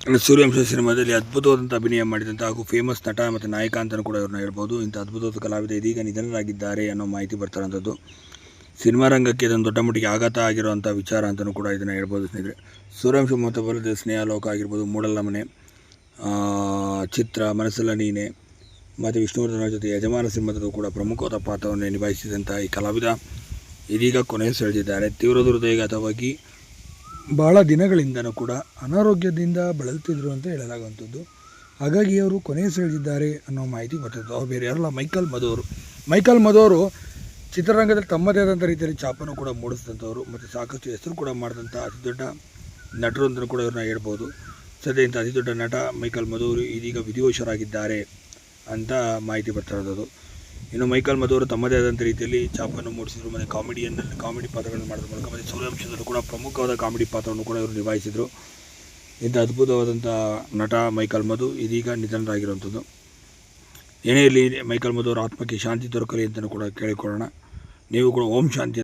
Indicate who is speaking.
Speaker 1: ಸೂರ್ಯವಂಶ ಸಿನಿಮಾದಲ್ಲಿ ಅದ್ಭುತವಾದಂಥ ಅಭಿನಯ ಮಾಡಿದಂಥ ಹಾಗೂ ಫೇಮಸ್ ನಟ ಮತ್ತು ನಾಯಕ ಅಂತಲೂ ಕೂಡ ಇವ್ರನ್ನ ಹೇಳ್ಬೋದು. ಇಂಥ ಅದ್ಭುತವಾದ ಕಲಾವಿದ ಇದೀಗ ನಿಧನರಾಗಿದ್ದಾರೆ ಅನ್ನೋ ಮಾಹಿತಿ ಬರ್ತಾರಂಥದ್ದು. ಸಿನಿಮಾ ರಂಗಕ್ಕೆ ಇದೊಂದು ದೊಡ್ಡ ಮಟ್ಟಿಗೆ ಆಘಾತ ಆಗಿರುವಂಥ ವಿಚಾರ ಅಂತಲೂ ಕೂಡ ಇದನ್ನು ಹೇಳ್ಬೋದು ಸ್ನೇಹಿತರೆ. ಸೂರ್ಯವಂಶ ಮತ್ತು ಬರೆದ ಸ್ನೇಹಲೋಕ ಆಗಿರ್ಬೋದು, ಮೂಡಲ ಮನೆ, ಚಿತ್ರ, ಮನಸ್ಸೆಲ್ಲ ನೀನೆ ಮತ್ತು ವಿಷ್ಣುವರ್ಧನ ಜೊತೆ ಯಜಮಾನ ಸಿಂಹದಲ್ಲೂ ಕೂಡ ಪ್ರಮುಖವಾದ ಪಾತ್ರವನ್ನು ನಿಭಾಯಿಸಿದಂಥ ಈ ಕಲಾವಿದ ಇದೀಗ ಕೊನೆ ಸೆಳೆದಿದ್ದಾರೆ. ತೀವ್ರ ಹೃದಯಘಾತವಾಗಿ ಭಾಳ ದಿನಗಳಿಂದನೂ ಕೂಡ ಅನಾರೋಗ್ಯದಿಂದ ಬಳಲ್ತಿದ್ರು ಅಂತ ಹೇಳಲಾಗುವಂಥದ್ದು. ಹಾಗಾಗಿ ಅವರು ಕೊನೆ ಸೆಳೆದಿದ್ದಾರೆ ಅನ್ನೋ ಮಾಹಿತಿ ಬರ್ತಿತ್ತು. ಅವ್ರು ಬೇರೆ ಯಾರಲ್ಲ, ಮೈಕಲ್ ಮಧು ಅವರು ಚಿತ್ರರಂಗದಲ್ಲಿ ತಮ್ಮದೇ ಆದಂಥ ರೀತಿಯಲ್ಲಿ ಛಾಪನ್ನು ಕೂಡ ಮೂಡಿಸಿದಂಥವ್ರು ಮತ್ತು ಸಾಕಷ್ಟು ಹೆಸರು ಕೂಡ ಮಾಡಿದಂಥ ಅತಿ ದೊಡ್ಡ ನಟರು ಅಂತಲೂ ಕೂಡ ಇವ್ರನ್ನ ಹೇಳ್ಬೋದು. ಸದ್ಯ ಇಂಥ ಅತಿ ದೊಡ್ಡ ನಟ ಮೈಕಲ್ ಮಧು ಅವರು ಇದೀಗ ವಿಧಿವಶರಾಗಿದ್ದಾರೆ ಅಂತ ಮಾಹಿತಿ ಬರ್ತಿರೋದು. ಇನ್ನು ಮೈಕಲ್ ಮಧು ಅವರು ತಮ್ಮದೇ ಆದಂಥ ರೀತಿಯಲ್ಲಿ ಛಾಪನ್ನು ಮೂಡಿಸಿದರು ಮತ್ತು ಕಾಮಿಡಿ ಪಾತ್ರಗಳನ್ನು ಮಾಡೋದ್ರ ಮೂಲಕ ಮತ್ತು ಸೂರ್ಯವಂಶದಲ್ಲೂ ಕೂಡ ಪ್ರಮುಖವಾದ ಕಾಮಿಡಿ ಪಾತ್ರವನ್ನು ಕೂಡ ಇವರು ನಿಭಾಯಿಸಿದರು. ಇಂಥ ಅದ್ಭುತವಾದಂಥ ನಟ ಮೈಕಲ್ ಮಧು ಇದೀಗ ನಿಧನರಾಗಿರುವಂಥದ್ದು. ಏನೇ ಇರಲಿ, ಮೈಕಲ್ ಮಧು ಅವರ ಆತ್ಮಕ್ಕೆ ಶಾಂತಿ ದೊರಕಲಿ ಅಂತಲೂ ಕೂಡ ಕೇಳಿಕೊಳ್ಳೋಣ. ನೀವು ಕೂಡ ಓಂ ಶಾಂತಿ